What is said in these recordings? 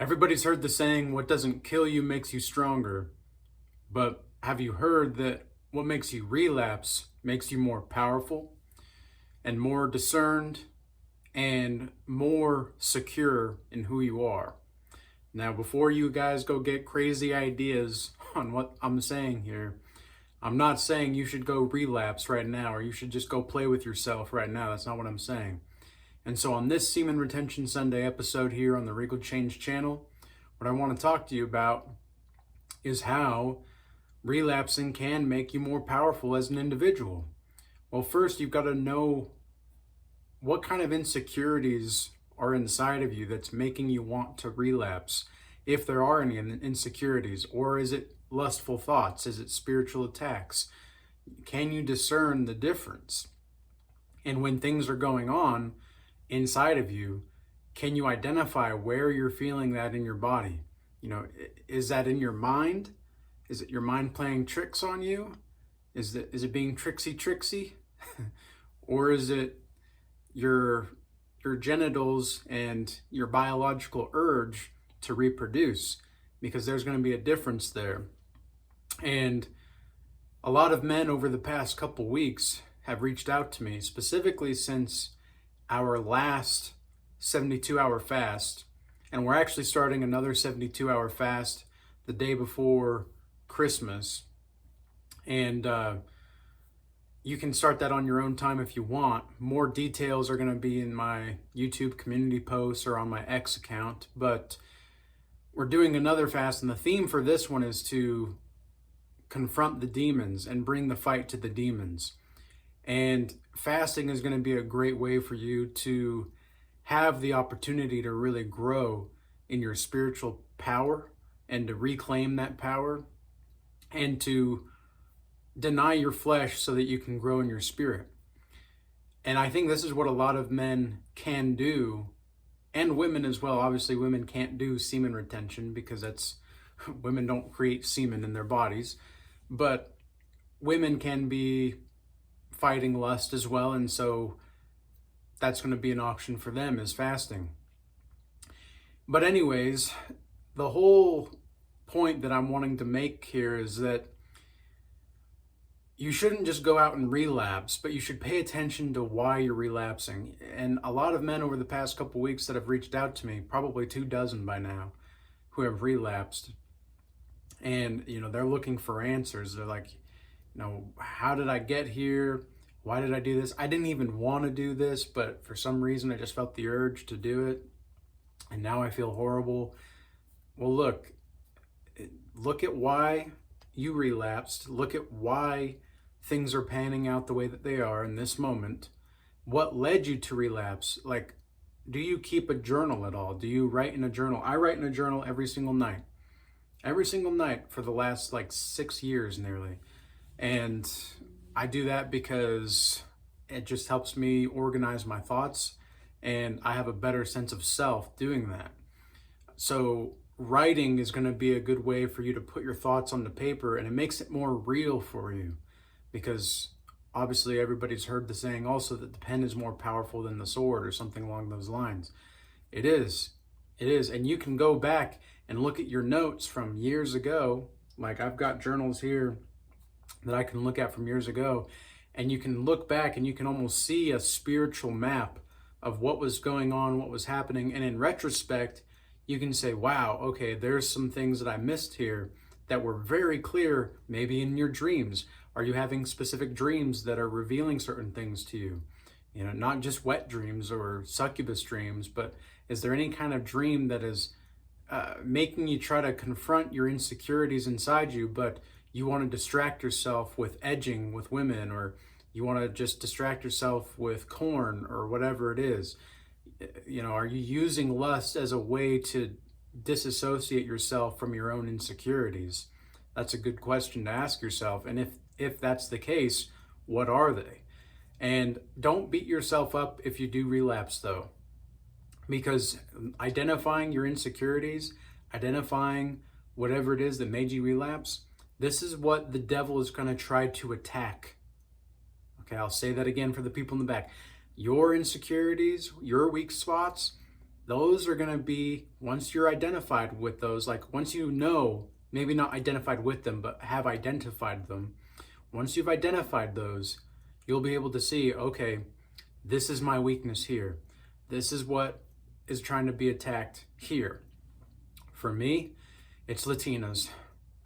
Everybody's heard the saying, what doesn't kill you makes you stronger. But have you heard that what makes you relapse makes you more powerful and more discerned and more secure in who you are? Now, before you guys go get crazy ideas on what I'm saying here, I'm not saying you should go relapse right now or you should just go play with yourself right now. That's not what I'm saying. And so on this Semen Retention Sunday episode here on the Regal Change channel, what I want to talk to you about is how relapsing can make you more powerful as an individual. Well, first, you've got to know what kind of insecurities are inside of you that's making you want to relapse, if there are any insecurities, or is it lustful thoughts? Is it spiritual attacks? Can you discern the difference? And when things are going on inside of you, can you identify where you're feeling that in your body? You know, is that in your mind? Is it your mind playing tricks on you? Is it being tricksy? Or is it your genitals and your biological urge to reproduce? Because there's going to be a difference there. And a lot of men over the past couple weeks have reached out to me, specifically since our last 72-hour fast. And we're actually starting another 72-hour fast the day before Christmas. And you can start that on your own time if you want. More details are going to be in my YouTube community posts or on my X account. But we're doing another fast, and the theme for this one is to confront the demons and bring the fight to the demons. And fasting is going to be a great way for you to have the opportunity to really grow in your spiritual power and to reclaim that power and to deny your flesh so that you can grow in your spirit. And I think this is what a lot of men can do, and women as well. Obviously, women can't do semen retention because women don't create semen in their bodies, but women can be fighting lust as well, and so that's going to be an option for them, is fasting. But anyways, the whole point that I'm wanting to make here is that you shouldn't just go out and relapse, but you should pay attention to why you're relapsing. And a lot of men over the past couple weeks that have reached out to me, probably 24 by now, who have relapsed. And, they're looking for answers. They're like, how did I get here? Why did I do this? I didn't even want to do this, but for some reason I just felt the urge to do it. And now I feel horrible. Well, look at why you relapsed. Look at why things are panning out the way that they are in this moment. What led you to relapse? Like, do you keep a journal at all? Do you write in a journal? I write in a journal every single night for the last 6 years nearly. And I do that because it just helps me organize my thoughts, and I have a better sense of self doing that. So writing is going to be a good way for you to put your thoughts on the paper, and it makes it more real for you, because obviously everybody's heard the saying also that the pen is more powerful than the sword, or something along those lines. It is. And you can go back and look at your notes from years ago. Like, I've got journals here that I can look at from years ago, and you can look back and you can almost see a spiritual map of what was going on, what was happening. And in retrospect, you can say, wow, okay, there's some things that I missed here that were very clear, maybe in your dreams. Are you having specific dreams that are revealing certain things to you? Not just wet dreams or succubus dreams, but is there any kind of dream that is making you try to confront your insecurities inside you, but you want to distract yourself with edging with women, or you want to just distract yourself with corn or whatever it is? Are you using lust as a way to disassociate yourself from your own insecurities? That's a good question to ask yourself. And if that's the case, what are they? And don't beat yourself up if you do relapse, though, because identifying your insecurities, identifying whatever it is that made you relapse, this is what the devil is going to try to attack. Okay, I'll say that again for the people in the back. Your insecurities, your weak spots, those are going to be, once you're identified with those, like once you know, maybe not identified with them, but have identified them, once you've identified those, you'll be able to see, okay, this is my weakness here. This is what is trying to be attacked here. For me, it's Latinas.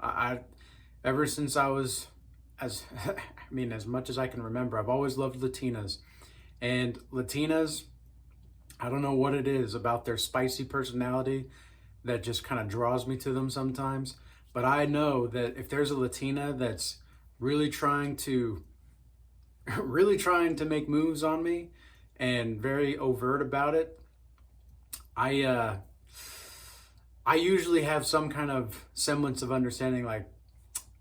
I ever since I was as I mean, as much as I can remember, I've always loved Latinas. And Latinas, I don't know what it is about their spicy personality that just kind of draws me to them sometimes. But I know that if there's a Latina that's really trying to really trying to make moves on me and very overt about it, I usually have some kind of semblance of understanding, like,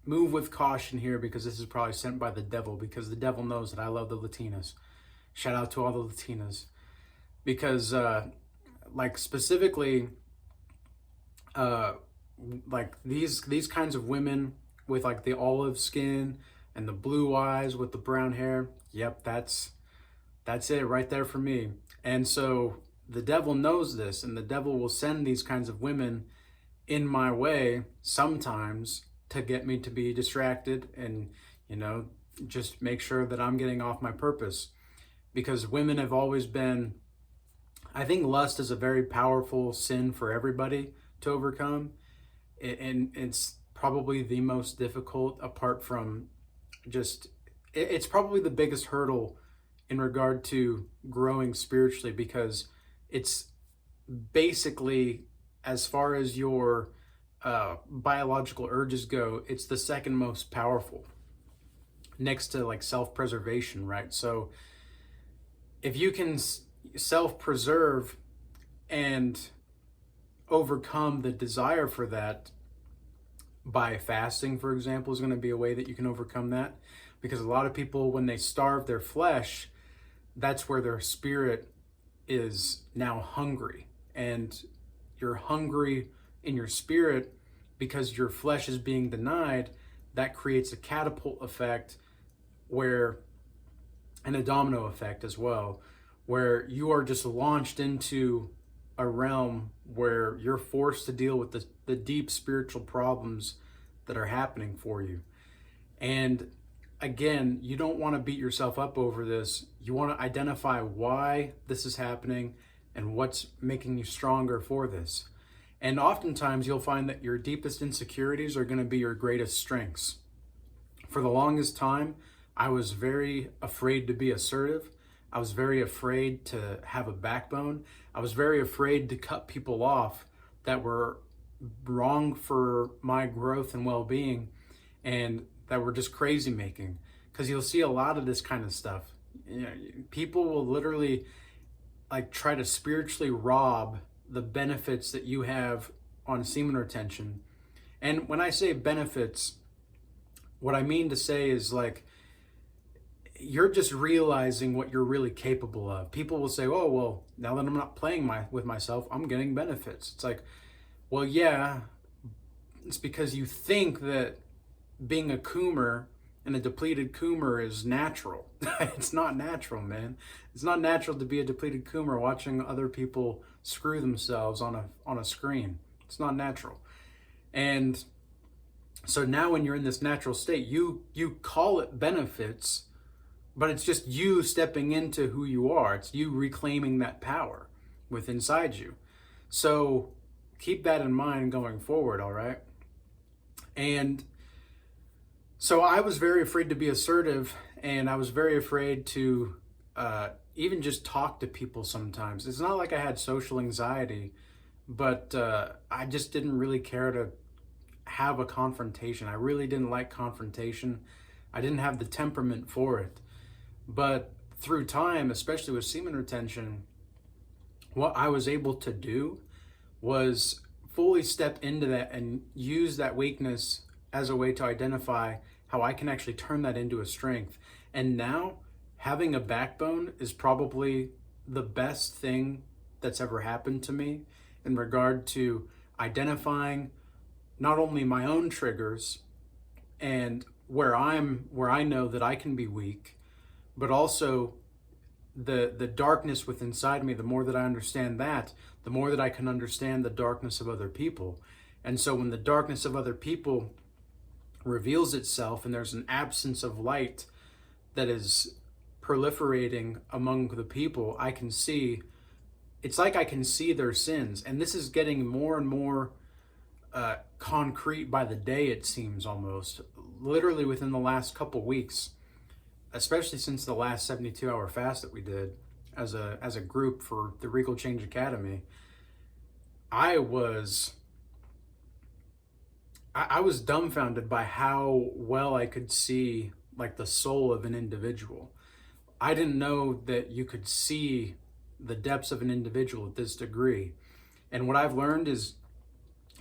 move with caution here because this is probably sent by the devil, because the devil knows that I love the Latinas. Shout out to all the Latinas. Because, like, specifically, like, these kinds of women with, like, the olive skin and the blue eyes with the brown hair, yep, that's it right there for me. And so the devil knows this, and the devil will send these kinds of women in my way sometimes to get me to be distracted and, just make sure that I'm getting off my purpose. Because women have always been, I think lust is a very powerful sin for everybody to overcome. And it's probably the most difficult, apart from just, it's probably the biggest hurdle in regard to growing spiritually, because it's basically, as far as your biological urges go, it's the second most powerful, next to like self-preservation, right? So if you can self-preserve and overcome the desire for that by fasting, for example, is going to be a way that you can overcome that. Because a lot of people, when they starve their flesh, that's where their spirit is now hungry. And you're hungry in your spirit because your flesh is being denied. That creates a catapult effect, and a domino effect as well, where you are just launched into a realm where you're forced to deal with the deep spiritual problems that are happening for you. And again, you don't want to beat yourself up over this. You want to identify why this is happening and what's making you stronger for this. And oftentimes you'll find that your deepest insecurities are going to be your greatest strengths. For the longest time, I was very afraid to be assertive. I was very afraid to have a backbone. I was very afraid to cut people off that were wrong for my growth and well-being, and that were just crazy making. Because you'll see a lot of this kind of stuff. People will literally like try to spiritually rob the benefits that you have on semen retention. And when I say benefits, what I mean to say is, like, you're just realizing what you're really capable of. People will say, oh, well, now that I'm not playing with myself, I'm getting benefits. It's like, well, yeah, it's because you think that being a coomer and a depleted coomer is natural. It's not natural, man. It's not natural to be a depleted coomer watching other people screw themselves on a screen. It's not natural. And so now when you're in this natural state, you call it benefits, but it's just you stepping into who you are. It's you reclaiming that power within inside you. So keep that in mind going forward, all right? And so I was very afraid to be assertive, and I was very afraid to even just talk to people sometimes. It's not like I had social anxiety, but I just didn't really care to have a confrontation. I really didn't like confrontation. I didn't have the temperament for it. But through time, especially with semen retention, what I was able to do was fully step into that and use that weakness as a way to identify how I can actually turn that into a strength. And now having a backbone is probably the best thing that's ever happened to me in regard to identifying not only my own triggers and where I know that I can be weak, but also the darkness within inside me, the more that I understand that, the more that I can understand the darkness of other people. And so when the darkness of other people reveals itself and there's an absence of light that is proliferating among the people, I can see, it's like I can see their sins. And this is getting more and more concrete by the day, it seems, almost. Literally within the last couple weeks, especially since the last 72-hour fast that we did as a group for the Regal Change Academy, I was dumbfounded by how well I could see like the soul of an individual. I didn't know that you could see the depths of an individual at this degree. And what I've learned is,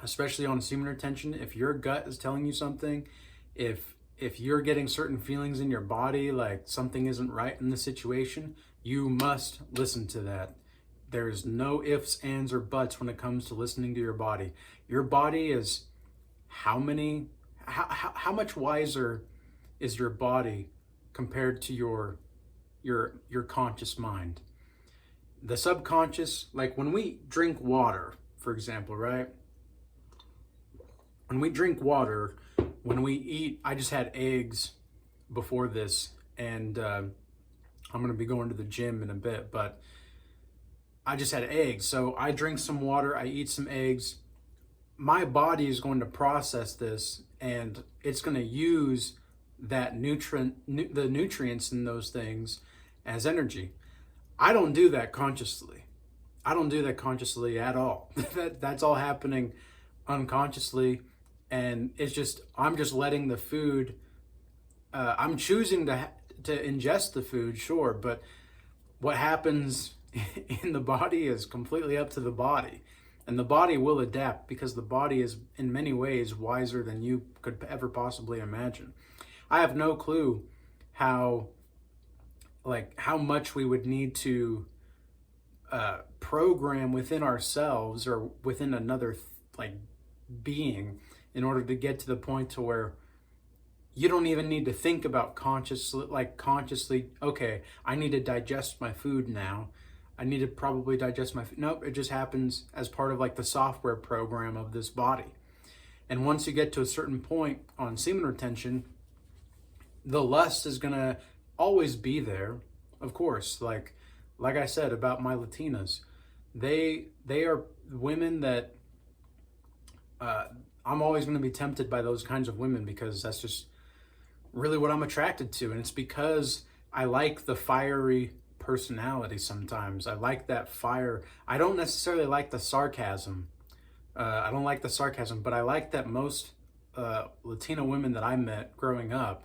especially on semen retention, if your gut is telling you something, if you're getting certain feelings in your body, like something isn't right in the situation, you must listen to that. There's no ifs, ands, or buts when it comes to listening to your body. Your body is how much wiser is your body compared to your conscious mind? The subconscious, like when we drink water, for example, right? When we drink water, when we eat, I just had eggs before this, and I'm going to be going to the gym in a bit, but I just had eggs. So I drink some water, I eat some eggs. My body is going to process this, and it's going to use that the nutrients in those things as energy. I don't do that consciously. I don't do that consciously at all. That's all happening unconsciously. And it's just, I'm just letting the food, I'm choosing to ingest the food, sure, but what happens in the body is completely up to the body. And the body will adapt because the body is in many ways wiser than you could ever possibly imagine. I have no clue how much we would need to program within ourselves or within another being in order to get to the point to where you don't even need to think about consciously, okay, I need to digest my food now. I need to probably digest my food. Nope, it just happens as part of the software program of this body. And once you get to a certain point on semen retention, the lust is gonna always be there, of course. Like I said about my Latinas, they are women that I'm always going to be tempted by those kinds of women because that's just really what I'm attracted to. And it's because I like the fiery personality sometimes. I like that fire. I don't necessarily like the sarcasm. I don't like the sarcasm, but I like that most Latina women that I met growing up,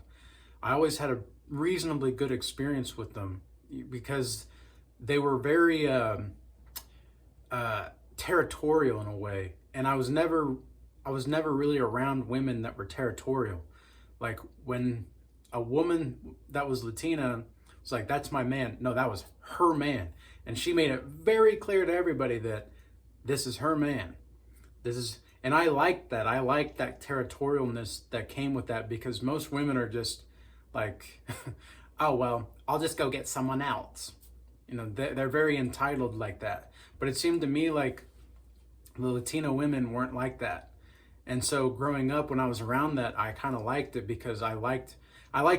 I always had a reasonably good experience with them because they were very territorial in a way. And I was never really around women that were territorial. Like when a woman that was Latina was like, that's my man. No, that was her man. And she made it very clear to everybody that this is her man. And I liked that. I liked that territorialness that came with that because most women are just like, oh, well, I'll just go get someone else. They're very entitled like that. But it seemed to me like the Latino women weren't like that. And so growing up, when I was around that, I kind of liked it because I liked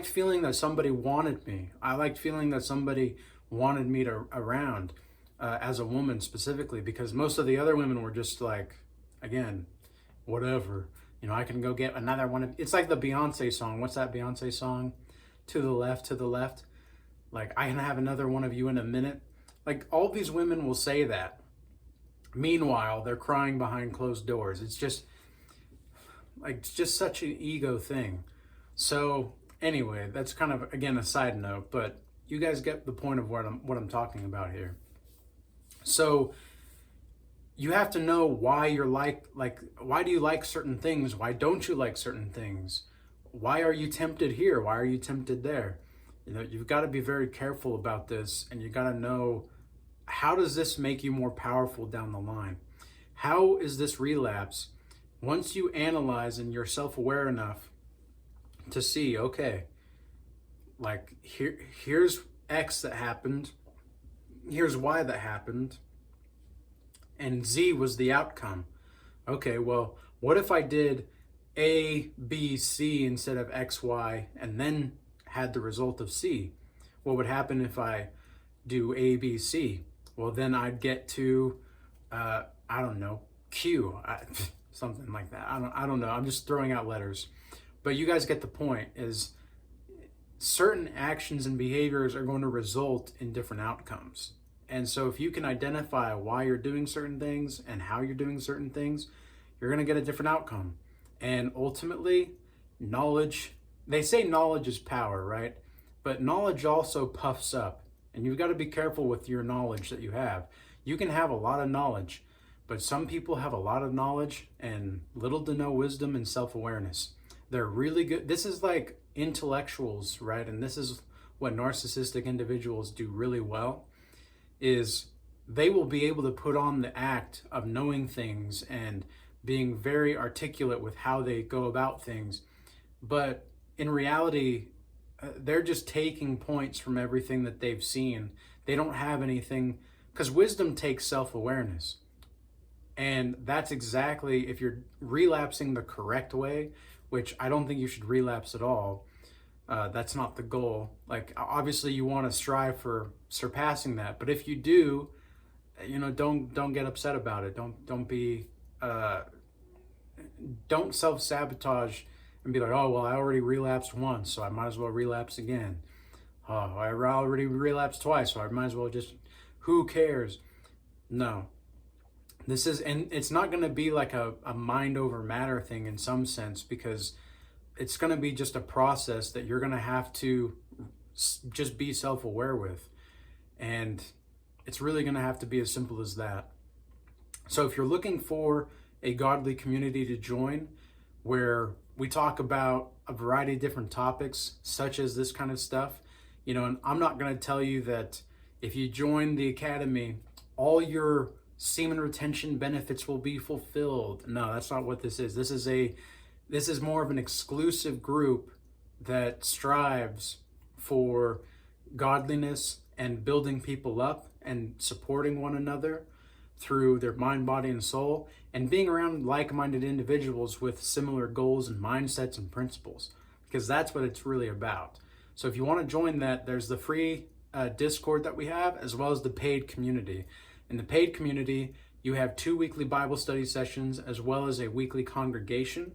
feeling that somebody wanted me. I liked feeling that somebody wanted me around as a woman specifically, because most of the other women were just like, again, whatever. I can go get another one. It's like the Beyonce song. What's that Beyonce song? To the left, to the left. Like, I can have another one of you in a minute. Like, all these women will say that. Meanwhile, they're crying behind closed doors. It's just such an ego thing. So anyway, that's kind of, again, a side note, but you guys get the point of what I'm talking about here. So you have to know why you're why do you like certain things? Why don't you like certain things? Why are you tempted here? Why are you tempted there? You've got to be very careful about this, and you got to know, how does this make you more powerful down the line? How is this relapse? Once you analyze and you're self-aware enough to see, okay, here's X that happened. here's why that happened, and Z was the outcome. Okay, well, what if I did A, B, C instead of X, Y, and then had the result of C? What would happen if I do A, B, C? Well, then I'd get to, I don't know, Q, something like that. I don't know. I'm just throwing out letters. But you guys get the point, is certain actions and behaviors are going to result in different outcomes. And so if you can identify why you're doing certain things and how you're doing certain things, you're going to get a different outcome. And ultimately, knowledge, they say knowledge is power, right? But knowledge also puffs up. And you've got to be careful with your knowledge that you have. You can have a lot of knowledge, but some people have a lot of knowledge and little to no wisdom and self-awareness. They're really good. This is like intellectuals, right? And this is what narcissistic individuals do really well, is they will be able to put on the act of knowing things and being very articulate with how they go about things. But in reality, they're just taking points from everything that they've seen. They don't have anything, because wisdom takes self-awareness. And that's exactly, if you're relapsing the correct way, which I don't think you should relapse at all. That's not the goal. Like, obviously you want to strive for surpassing that, but if you do, don't get upset about it. Don't self-sabotage and be like, oh, well, I already relapsed once, so I might as well relapse again. Oh, I already relapsed twice, so I might as well just, who cares? No. And it's not going to be like a mind over matter thing in some sense, because it's going to be just a process that you're going to have to just be self-aware with. And it's really going to have to be as simple as that. So if you're looking for a godly community to join, where we talk about a variety of different topics, such as this kind of stuff, and I'm not going to tell you that if you join the academy, all your semen retention benefits will be fulfilled. No, that's not what this is. This is more of an exclusive group that strives for godliness and building people up and supporting one another through their mind, body, and soul, and being around like-minded individuals with similar goals and mindsets and principles, because that's what it's really about. So if you want to join that, there's the free Discord that we have, as well as the paid community. In the paid community, you have 2 weekly Bible study sessions, as well as a weekly congregation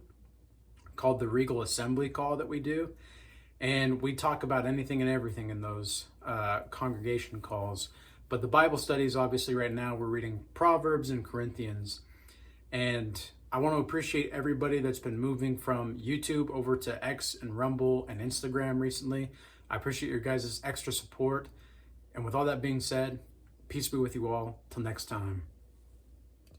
called the Regal Assembly Call that we do. And we talk about anything and everything in those congregation calls. But the Bible studies, obviously right now, we're reading Proverbs and Corinthians. And I want to appreciate everybody that's been moving from YouTube over to X and Rumble and Instagram recently. I appreciate your guys' extra support. And with all that being said, peace be with you all. Till next time.